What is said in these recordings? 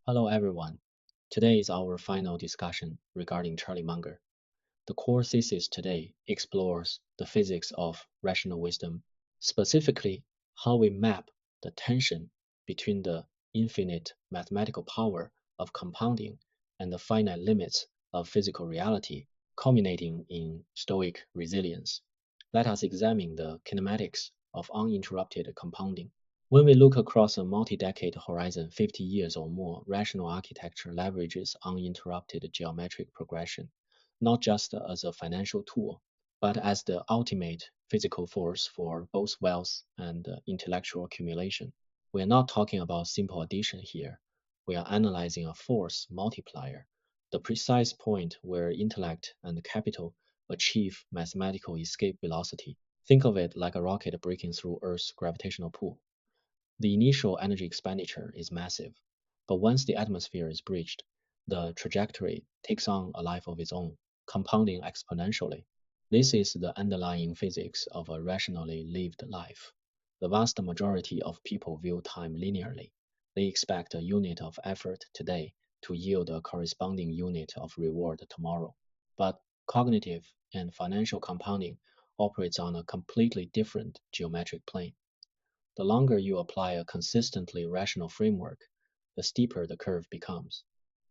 Hello everyone. Today is our final discussion regarding Charlie Munger. The core thesis today explores the physics of rational wisdom, specifically how we map the tension between the infinite mathematical power of compounding and the finite limits of physical reality, culminating in Stoic resilience. Let us examine the kinematics of uninterrupted compounding. When we look across a multi-decade horizon, 50 years or more, rational architecture leverages uninterrupted geometric progression, not just as a financial tool, but as the ultimate physical force for both wealth and intellectual accumulation. We are not talking about simple addition here. We are analyzing a force multiplier, the precise point where intellect and capital achieve mathematical escape velocity. Think of it like a rocket breaking through Earth's gravitational pull. The initial energy expenditure is massive, but once the atmosphere is breached, the trajectory takes on a life of its own, compounding exponentially. This is the underlying physics of a rationally lived life. The vast majority of people view time linearly. They expect a unit of effort today to yield a corresponding unit of reward tomorrow. But cognitive and financial compounding operates on a completely different geometric plane. The longer you apply a consistently rational framework, the steeper the curve becomes.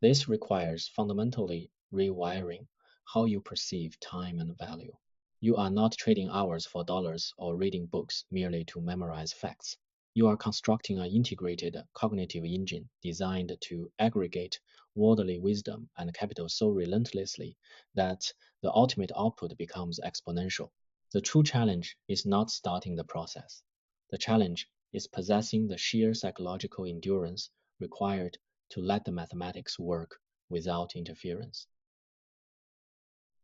This requires fundamentally rewiring how you perceive time and value. You are not trading hours for dollars or reading books merely to memorize facts. You are constructing an integrated cognitive engine designed to aggregate worldly wisdom and capital so relentlessly that the ultimate output becomes exponential. The true challenge is not starting the process. The challenge is possessing the sheer psychological endurance required to let the mathematics work without interference.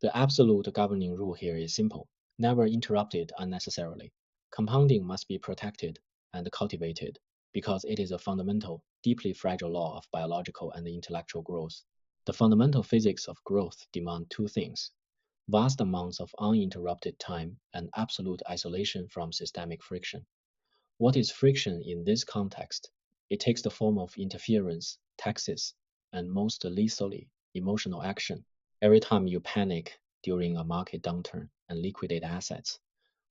The absolute governing rule here is simple: never interrupt it unnecessarily. Compounding must be protected and cultivated because it is a fundamental, deeply fragile law of biological and intellectual growth. The fundamental physics of growth demand two things: vast amounts of uninterrupted time and absolute isolation from systemic friction. What is friction in this context? It takes the form of interference, taxes, and most lethally, emotional action. Every time you panic during a market downturn and liquidate assets,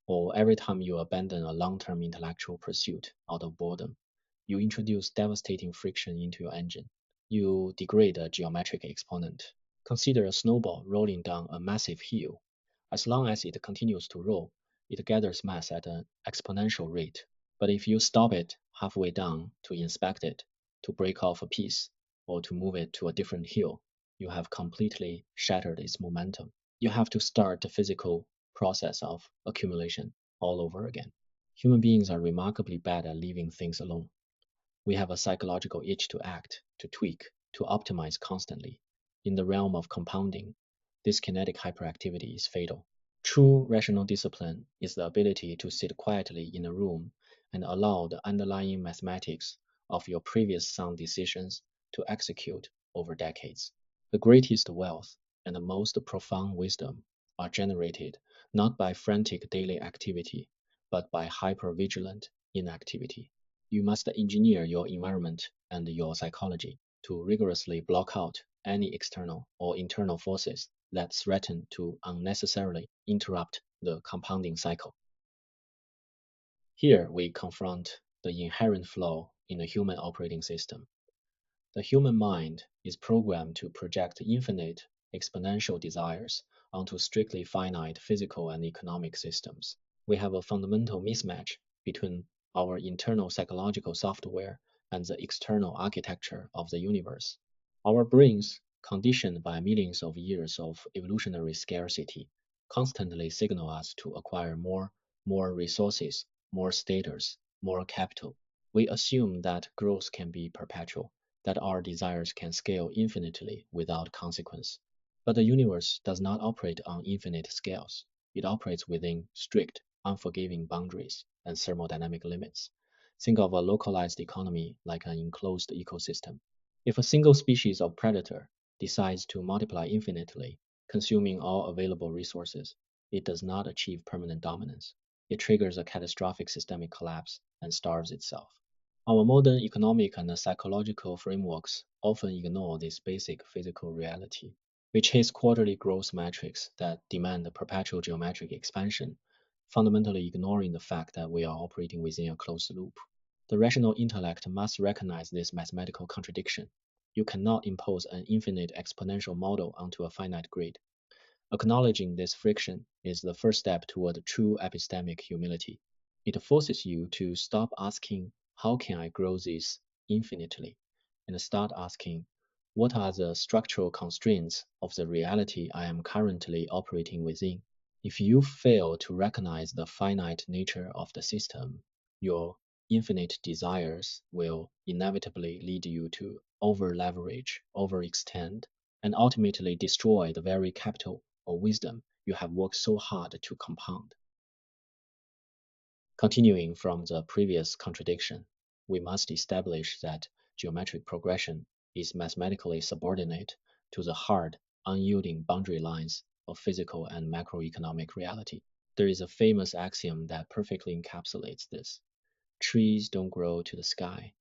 or every time you abandon a long term intellectual pursuit out of boredom, you introduce devastating friction into your engine. You degrade a geometric exponent. Consider a snowball rolling down a massive hill. As long as it continues to roll, it gathers mass at an exponential rate. But if you stop it halfway down to inspect it, to break off a piece, or to move it to a different hill, you have completely shattered its momentum. You have to start the physical process of accumulation all over again. Human beings are remarkably bad at leaving things alone. We have a psychological itch to act, to tweak, to optimize constantly. In the realm of compounding, this kinetic hyperactivity is fatal. True rational discipline is the ability to sit quietly in a room and allow the underlying mathematics of your previous sound decisions to execute over decades. The greatest wealth and the most profound wisdom are generated not by frantic daily activity, but by hypervigilant inactivity. You must engineer your environment and your psychology to rigorously block out any external or internal forces that threaten to unnecessarily interrupt the compounding cycle. Here we confront the inherent flaw in the human operating system. The human mind is programmed to project infinite exponential desires onto strictly finite physical and economic systems. We have a fundamental mismatch between our internal psychological software and the external architecture of the universe. Our brains, conditioned by millions of years of evolutionary scarcity, constantly signal us to acquire more resources, more status, more capital. We assume that growth can be perpetual, that our desires can scale infinitely without consequence. But the universe does not operate on infinite scales. It operates within strict, unforgiving boundaries and thermodynamic limits. Think of a localized economy like an enclosed ecosystem. If a single species of predator decides to multiply infinitely, consuming all available resources, it does not achieve permanent dominance. It triggers a catastrophic systemic collapse and starves itself. Our modern economic and psychological frameworks often ignore this basic physical reality. We chase quarterly growth metrics that demand perpetual geometric expansion, fundamentally ignoring the fact that we are operating within a closed loop. The rational intellect must recognize this mathematical contradiction. You cannot impose an infinite exponential model onto a finite grid. Acknowledging this friction is the first step toward true epistemic humility. It forces you to stop asking, how can I grow this infinitely? And start asking, what are the structural constraints of the reality I am currently operating within? If you fail to recognize the finite nature of the system, your infinite desires will inevitably lead you to over leverage, overextend, and ultimately destroy the very capital or wisdom you have worked so hard to compound. Continuing from the previous contradiction, we must establish that geometric progression is mathematically subordinate to the hard, unyielding boundary lines of physical and macroeconomic reality. There is a famous axiom that perfectly encapsulates this. Trees don't grow to the sky.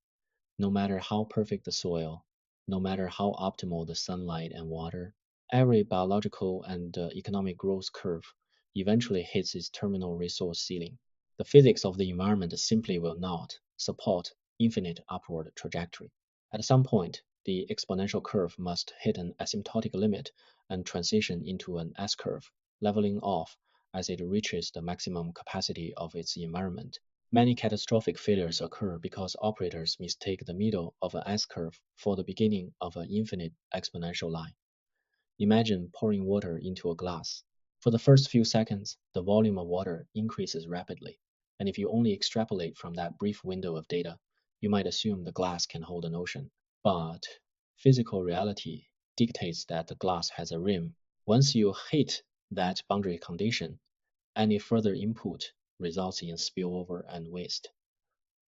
No matter how perfect the soil, no matter how optimal the sunlight and water, every biological and economic growth curve eventually hits its terminal resource ceiling. The physics of the environment simply will not support infinite upward trajectory. At some point, the exponential curve must hit an asymptotic limit and transition into an S-curve, leveling off as it reaches the maximum capacity of its environment. Many catastrophic failures occur because operators mistake the middle of an S-curve for the beginning of an infinite exponential line. Imagine pouring water into a glass. For the first few seconds, the volume of water increases rapidly, and if you only extrapolate from that brief window of data, you might assume the glass can hold an ocean. But physical reality dictates that the glass has a rim. Once you hit that boundary condition, any further input results in spillover and waste.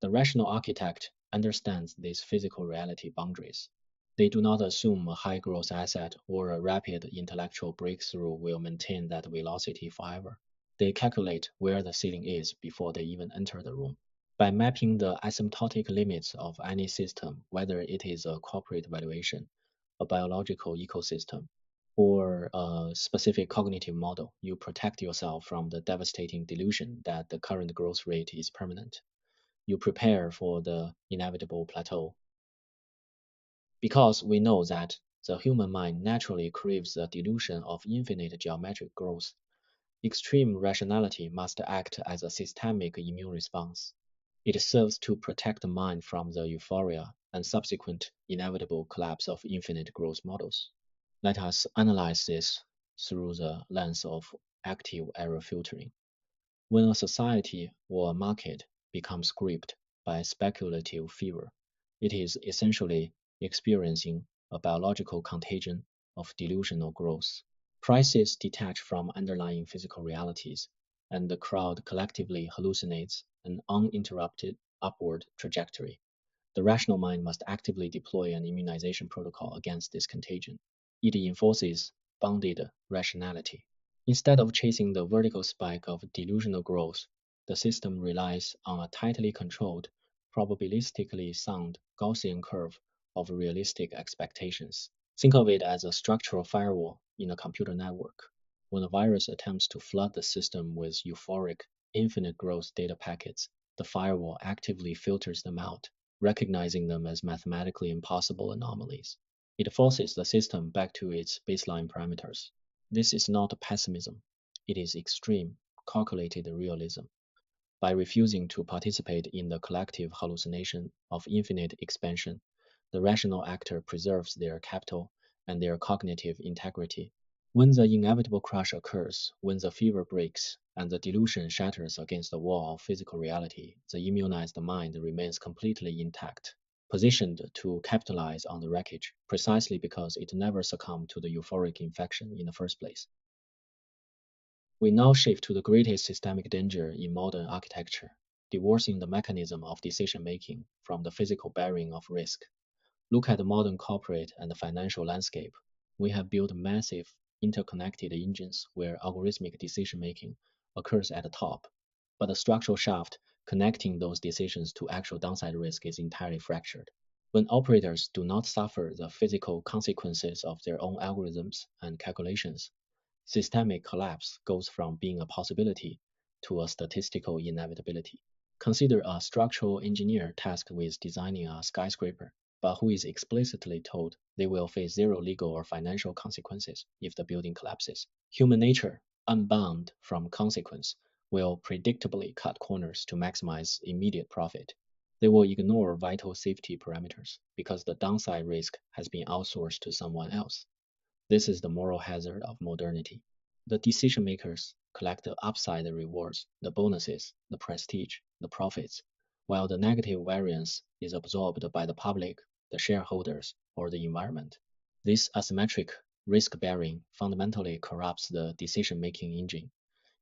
The rational architect understands these physical reality boundaries. They do not assume a high growth asset or a rapid intellectual breakthrough will maintain that velocity forever. They calculate where the ceiling is before they even enter the room. By mapping the asymptotic limits of any system, whether it is a corporate valuation, a biological ecosystem, or a specific cognitive model, you protect yourself from the devastating delusion that the current growth rate is permanent. You prepare for the inevitable plateau. Because we know that the human mind naturally craves the delusion of infinite geometric growth, extreme rationality must act as a systemic immune response. It serves to protect the mind from the euphoria and subsequent inevitable collapse of infinite growth models. Let us analyze this through the lens of active error filtering. When a society or a market becomes gripped by speculative fever, it is essentially experiencing a biological contagion of delusional growth. Prices detach from underlying physical realities, and the crowd collectively hallucinates an uninterrupted upward trajectory. The rational mind must actively deploy an immunization protocol against this contagion. It enforces bounded rationality. Instead of chasing the vertical spike of delusional growth, the system relies on a tightly controlled, probabilistically sound Gaussian curve of realistic expectations. Think of it as a structural firewall in a computer network. When a virus attempts to flood the system with euphoric, infinite growth data packets, the firewall actively filters them out, recognizing them as mathematically impossible anomalies. It forces the system back to its baseline parameters. This is not pessimism. It is extreme, calculated realism. By refusing to participate in the collective hallucination of infinite expansion, the rational actor preserves their capital and their cognitive integrity. When the inevitable crash occurs, when the fever breaks, and the delusion shatters against the wall of physical reality, the immunized mind remains completely intact, positioned to capitalize on the wreckage, precisely because it never succumbed to the euphoric infection in the first place. We now shift to the greatest systemic danger in modern architecture, divorcing the mechanism of decision making from the physical bearing of risk. Look at the modern corporate and financial landscape. We have built massive interconnected engines where algorithmic decision making occurs at the top, but the structural shaft connecting those decisions to actual downside risk is entirely fractured. When operators do not suffer the physical consequences of their own algorithms and calculations, systemic collapse goes from being a possibility to a statistical inevitability. Consider a structural engineer tasked with designing a skyscraper, but who is explicitly told they will face zero legal or financial consequences if the building collapses. Human nature, unbound from consequence, will predictably cut corners to maximize immediate profit. They will ignore vital safety parameters because the downside risk has been outsourced to someone else. This is the moral hazard of modernity. The decision makers collect the upside rewards, the bonuses, the prestige, the profits, while the negative variance is absorbed by the public, the shareholders, or the environment. This asymmetric risk bearing fundamentally corrupts the decision making engine.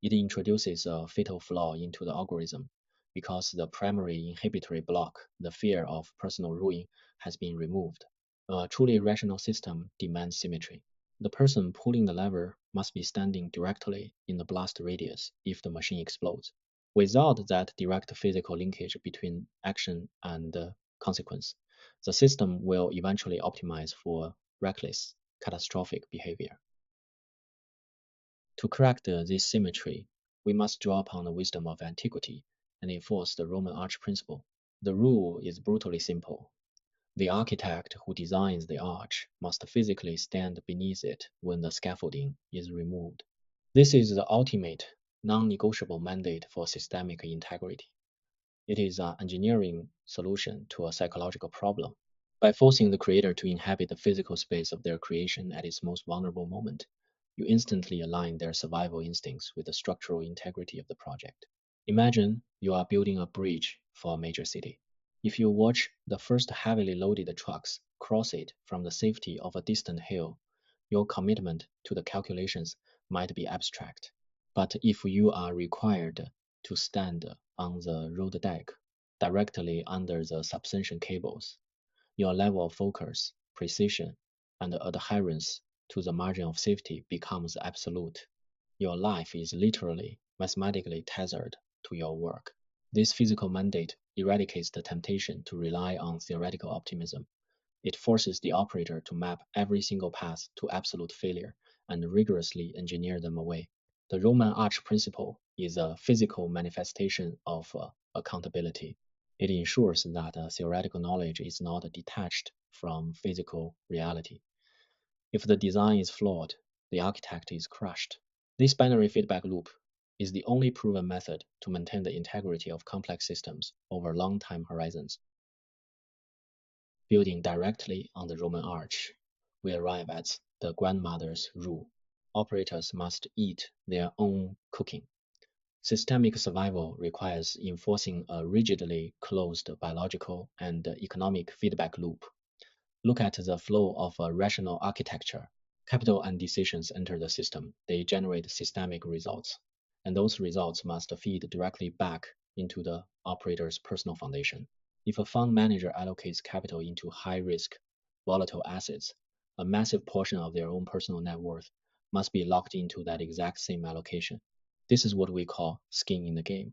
It introduces a fatal flaw into the algorithm because the primary inhibitory block, the fear of personal ruin, has been removed. A truly rational system demands symmetry. The person pulling the lever must be standing directly in the blast radius if the machine explodes. Without that direct physical linkage between action and consequence, the system will eventually optimize for reckless, catastrophic behavior. To correct this symmetry, we must draw upon the wisdom of antiquity and enforce the Roman arch principle. The rule is brutally simple. The architect who designs the arch must physically stand beneath it when the scaffolding is removed. This is the ultimate, non-negotiable mandate for systemic integrity. It is an engineering solution to a psychological problem. By forcing the creator to inhabit the physical space of their creation at its most vulnerable moment, you instantly align their survival instincts with the structural integrity of the project. Imagine you are building a bridge for a major city. If you watch the first heavily loaded trucks cross it from the safety of a distant hill, your commitment to the calculations might be abstract. But if you are required to stand on the road deck, directly under the subtension cables, your level of focus, precision, and adherence to the margin of safety becomes absolute. Your life is literally mathematically tethered to your work. This physical mandate eradicates the temptation to rely on theoretical optimism. It forces the operator to map every single path to absolute failure and rigorously engineer them away. The Roman arch principle is a physical manifestation of accountability. It ensures that theoretical knowledge is not detached from physical reality. If the design is flawed, the architect is crushed. This binary feedback loop is the only proven method to maintain the integrity of complex systems over long time horizons. Building directly on the Roman arch, we arrive at the grandmother's rule. Operators must eat their own cooking. Systemic survival requires enforcing a rigidly closed biological and economic feedback loop. Look at the flow of a rational architecture. Capital and decisions enter the system. They generate systemic results, and those results must feed directly back into the operator's personal foundation. If a fund manager allocates capital into high-risk, volatile assets, a massive portion of their own personal net worth must be locked into that exact same allocation. This is what we call skin in the game.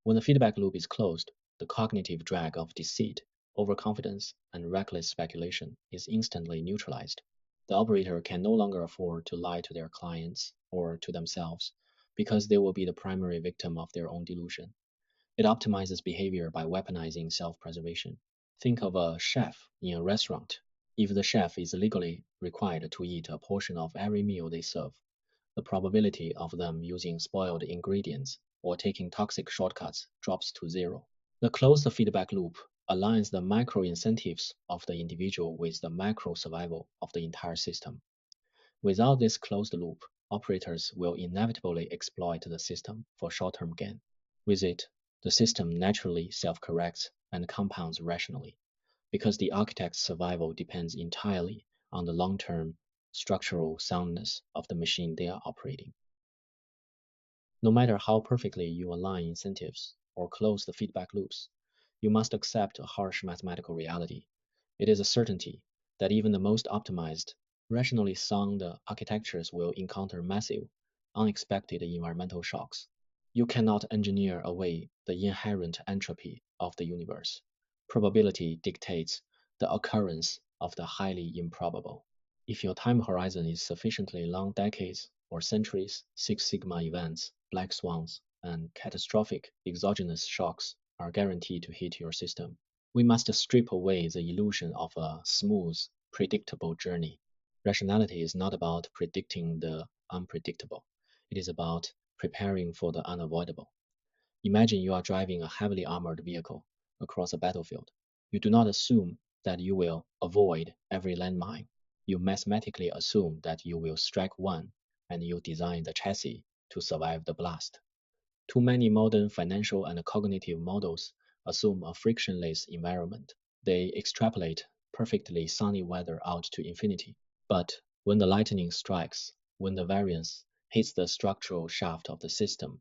When the feedback loop is closed, the cognitive drag of deceit, overconfidence, and reckless speculation is instantly neutralized. The operator can no longer afford to lie to their clients or to themselves because they will be the primary victim of their own delusion. It optimizes behavior by weaponizing self-preservation. Think of a chef in a restaurant. If the chef is legally required to eat a portion of every meal they serve, the probability of them using spoiled ingredients or taking toxic shortcuts drops to zero. The closed feedback loop aligns the micro incentives of the individual with the macro survival of the entire system. Without this closed loop, operators will inevitably exploit the system for short-term gain. With it, the system naturally self-corrects and compounds rationally, because the architect's survival depends entirely on the long-term structural soundness of the machine they are operating. No matter how perfectly you align incentives or close the feedback loops, you must accept a harsh mathematical reality. It is a certainty that even the most optimized, rationally sound architectures will encounter massive, unexpected environmental shocks. You cannot engineer away the inherent entropy of the universe. Probability dictates the occurrence of the highly improbable. If your time horizon is sufficiently long, decades or centuries, Six Sigma events, black swans, and catastrophic exogenous shocks are guaranteed to hit your system. We must strip away the illusion of a smooth, predictable journey. Rationality is not about predicting the unpredictable. It is about preparing for the unavoidable. Imagine you are driving a heavily armored vehicle across a battlefield. You do not assume that you will avoid every landmine. You mathematically assume that you will strike one, and you design the chassis to survive the blast. Too many modern financial and cognitive models assume a frictionless environment. They extrapolate perfectly sunny weather out to infinity. But when the lightning strikes, when the variance hits the structural shaft of the system,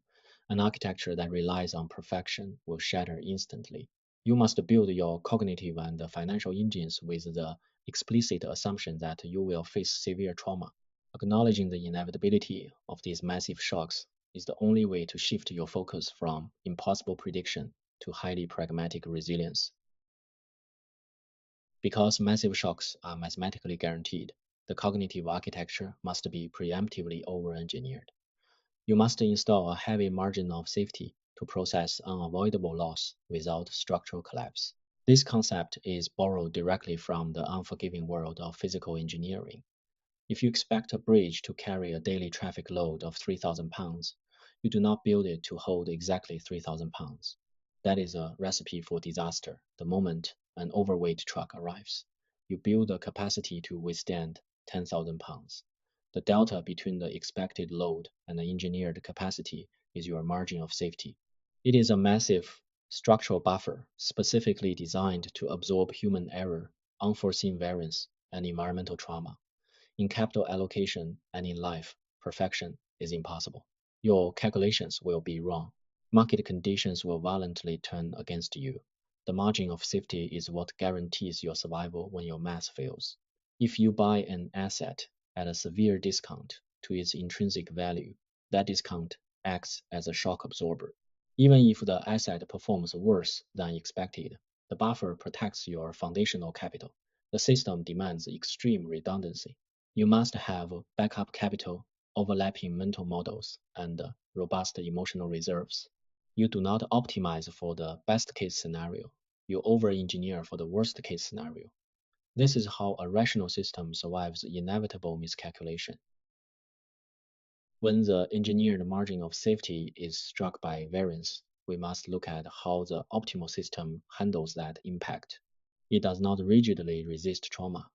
an architecture that relies on perfection will shatter instantly. You must build your cognitive and financial engines with the explicit assumption that you will face severe trauma. Acknowledging the inevitability of these massive shocks is the only way to shift your focus from impossible prediction to highly pragmatic resilience. Because massive shocks are mathematically guaranteed, the cognitive architecture must be preemptively over-engineered. You must install a heavy margin of safety to process unavoidable loss without structural collapse. This concept is borrowed directly from the unforgiving world of physical engineering. If you expect a bridge to carry a daily traffic load of 3,000 pounds, you do not build it to hold exactly 3,000 pounds. That is a recipe for disaster the moment an overweight truck arrives. You build a capacity to withstand 10,000 pounds. The delta between the expected load and the engineered capacity is your margin of safety. It is a massive structural buffer specifically designed to absorb human error, unforeseen variance, and environmental trauma. In capital allocation and in life, perfection is impossible. Your calculations will be wrong. Market conditions will violently turn against you. The margin of safety is what guarantees your survival when your math fails. If you buy an asset at a severe discount to its intrinsic value, that discount acts as a shock absorber. Even if the asset performs worse than expected, the buffer protects your foundational capital. The system demands extreme redundancy. You must have backup capital, overlapping mental models, and robust emotional reserves. You do not optimize for the best case scenario. You over engineer for the worst case scenario. This is how a rational system survives inevitable miscalculation. When the engineered margin of safety is struck by variance, we must look at how the optimal system handles that impact. It does not rigidly resist trauma.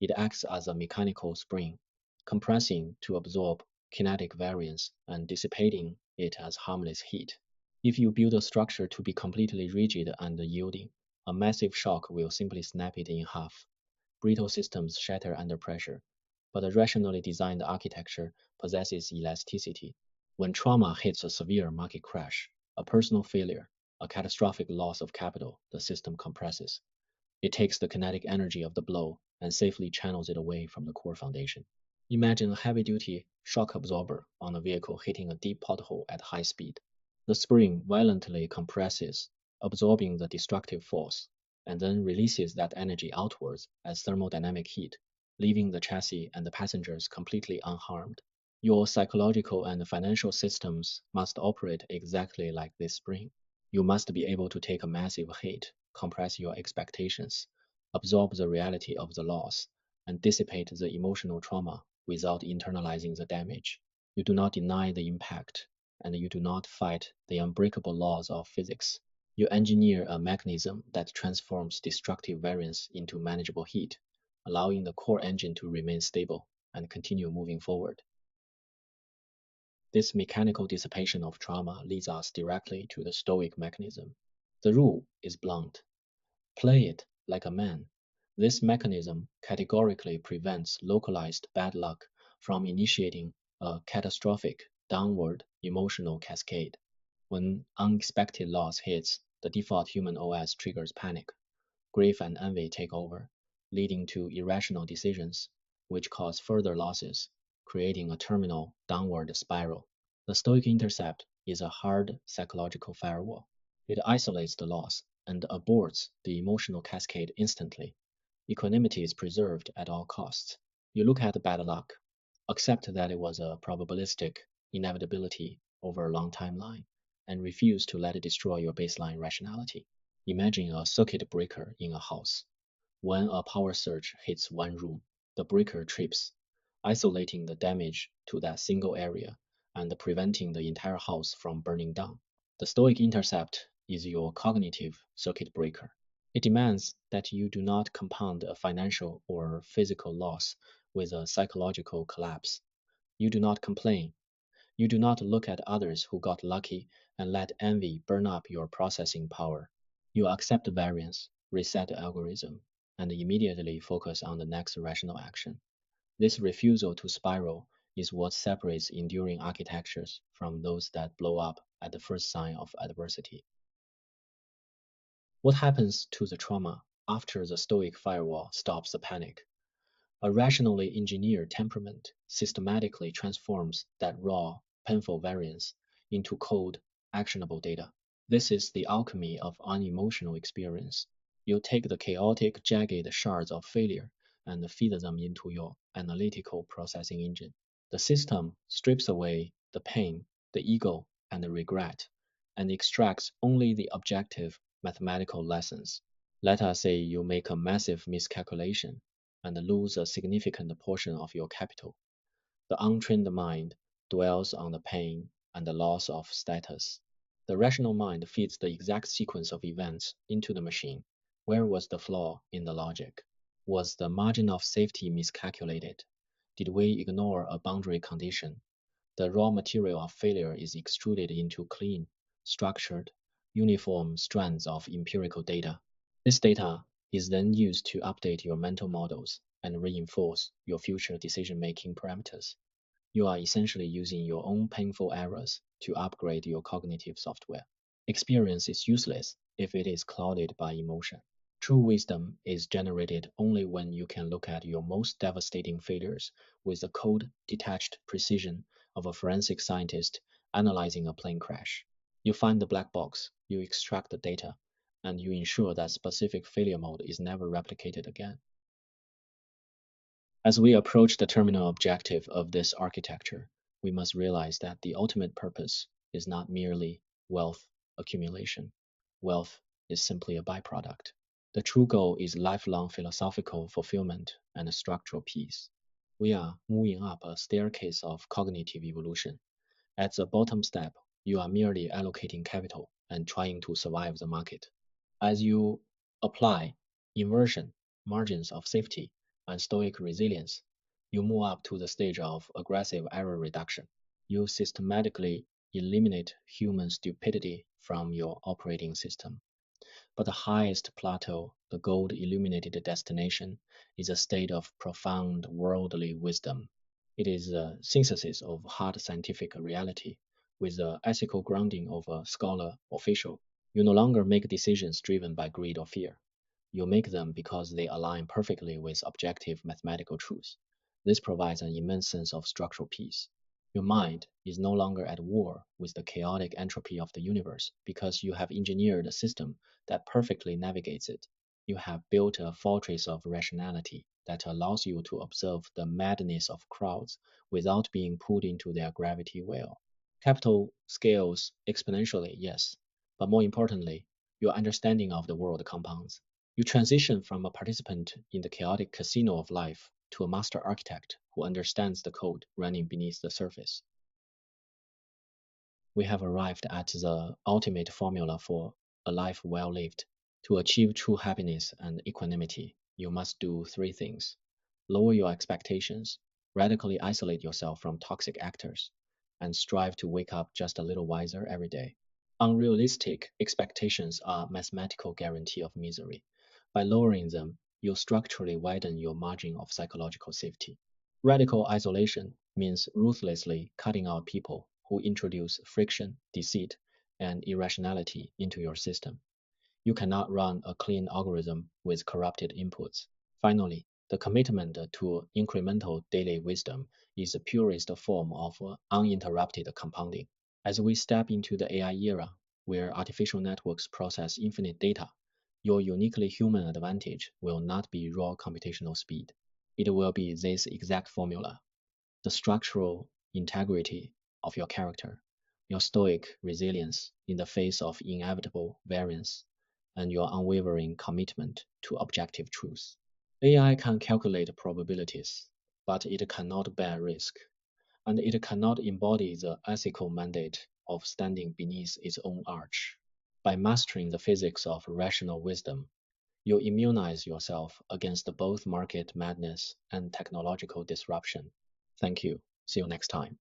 It acts as a mechanical spring, compressing to absorb kinetic variance and dissipating it as harmless heat. If you build a structure to be completely rigid and yielding, a massive shock will simply snap it in half. Brittle systems shatter under pressure, but a rationally designed architecture possesses elasticity. When trauma hits a severe market crash, a personal failure, a catastrophic loss of capital, the system compresses. It takes the kinetic energy of the blow and safely channels it away from the core foundation. Imagine a heavy-duty shock absorber on a vehicle hitting a deep pothole at high speed. The spring violently compresses, absorbing the destructive force, and then releases that energy outwards as thermodynamic heat, leaving the chassis and the passengers completely unharmed. Your psychological and financial systems must operate exactly like this spring. You must be able to take a massive hit, compress your expectations, absorb the reality of the loss, and dissipate the emotional trauma without internalizing the damage. You do not deny the impact, and you do not fight the unbreakable laws of physics. You engineer a mechanism that transforms destructive variance into manageable heat, allowing the core engine to remain stable and continue moving forward. This mechanical dissipation of trauma leads us directly to the Stoic mechanism. The rule is blunt: play it like a man. This mechanism categorically prevents localized bad luck from initiating a catastrophic downward emotional cascade. When unexpected loss hits, the default human OS triggers panic. Grief and envy take over, leading to irrational decisions, which cause further losses, creating a terminal downward spiral. The Stoic Intercept is a hard psychological firewall. It isolates the loss and aborts the emotional cascade instantly. Equanimity is preserved at all costs. You look at the bad luck, accept that it was a probabilistic inevitability over a long timeline, and refuse to let it destroy your baseline rationality. Imagine a circuit breaker in a house. When a power surge hits one room, the breaker trips, isolating the damage to that single area and preventing the entire house from burning down. The Stoic Intercept is your cognitive circuit breaker. It demands that you do not compound a financial or physical loss with a psychological collapse. You do not complain. You do not look at others who got lucky and let envy burn up your processing power. You accept variance, reset the algorithm, and immediately focus on the next rational action. This refusal to spiral is what separates enduring architectures from those that blow up at the first sign of adversity. What happens to the trauma after the Stoic firewall stops the panic? A rationally engineered temperament systematically transforms that raw, painful variance into cold, actionable data. This is the alchemy of unemotional experience. You take the chaotic, jagged shards of failure and feed them into your analytical processing engine. The system strips away the pain, the ego, and the regret, and extracts only the objective mathematical lessons. Let us say you make a massive miscalculation and lose a significant portion of your capital. The untrained mind dwells on the pain and the loss of status. The rational mind feeds the exact sequence of events into the machine. Where was the flaw in the logic? Was the margin of safety miscalculated? Did we ignore a boundary condition? The raw material of failure is extruded into clean, structured, uniform strands of empirical data. This data is then used to update your mental models and reinforce your future decision-making parameters. You are essentially using your own painful errors to upgrade your cognitive software. Experience is useless if it is clouded by emotion. True wisdom is generated only when you can look at your most devastating failures with the cold, detached precision of a forensic scientist analyzing a plane crash. You find the black box, you extract the data, and you ensure that specific failure mode is never replicated again. As we approach the terminal objective of this architecture, we must realize that the ultimate purpose is not merely wealth accumulation. Wealth is simply a byproduct. The true goal is lifelong philosophical fulfillment and structural peace. We are moving up a staircase of cognitive evolution. At the bottom step, you are merely allocating capital and trying to survive the market. As you apply inversion, margins of safety, and stoic resilience, you move up to the stage of aggressive error reduction. You systematically eliminate human stupidity from your operating system. But the highest plateau, the gold illuminated destination, is a state of profound worldly wisdom. It is a synthesis of hard scientific reality with the ethical grounding of a scholar official. You no longer make decisions driven by greed or fear. You make them because they align perfectly with objective mathematical truth. This provides an immense sense of structural peace. Your mind is no longer at war with the chaotic entropy of the universe because you have engineered a system that perfectly navigates it. You have built a fortress of rationality that allows you to observe the madness of crowds without being pulled into their gravity well. Capital scales exponentially, yes, but more importantly, your understanding of the world compounds. You transition from a participant in the chaotic casino of life to a master architect who understands the code running beneath the surface. We have arrived at the ultimate formula for a life well lived. To achieve true happiness and equanimity, you must do three things: lower your expectations, radically isolate yourself from toxic actors, and strive to wake up just a little wiser every day. Unrealistic expectations are a mathematical guarantee of misery. By lowering them, you structurally widen your margin of psychological safety. Radical isolation means ruthlessly cutting out people who introduce friction, deceit, and irrationality into your system. You cannot run a clean algorithm with corrupted inputs. Finally, the commitment to incremental daily wisdom is the purest form of uninterrupted compounding. As we step into the AI era, where artificial networks process infinite data, your uniquely human advantage will not be raw computational speed. It will be this exact formula: the structural integrity of your character, your stoic resilience in the face of inevitable variance, and your unwavering commitment to objective truth. AI can calculate probabilities, but it cannot bear risk, and it cannot embody the ethical mandate of standing beneath its own arch. By mastering the physics of rational wisdom, you immunize yourself against both market madness and technological disruption. Thank you. See you next time.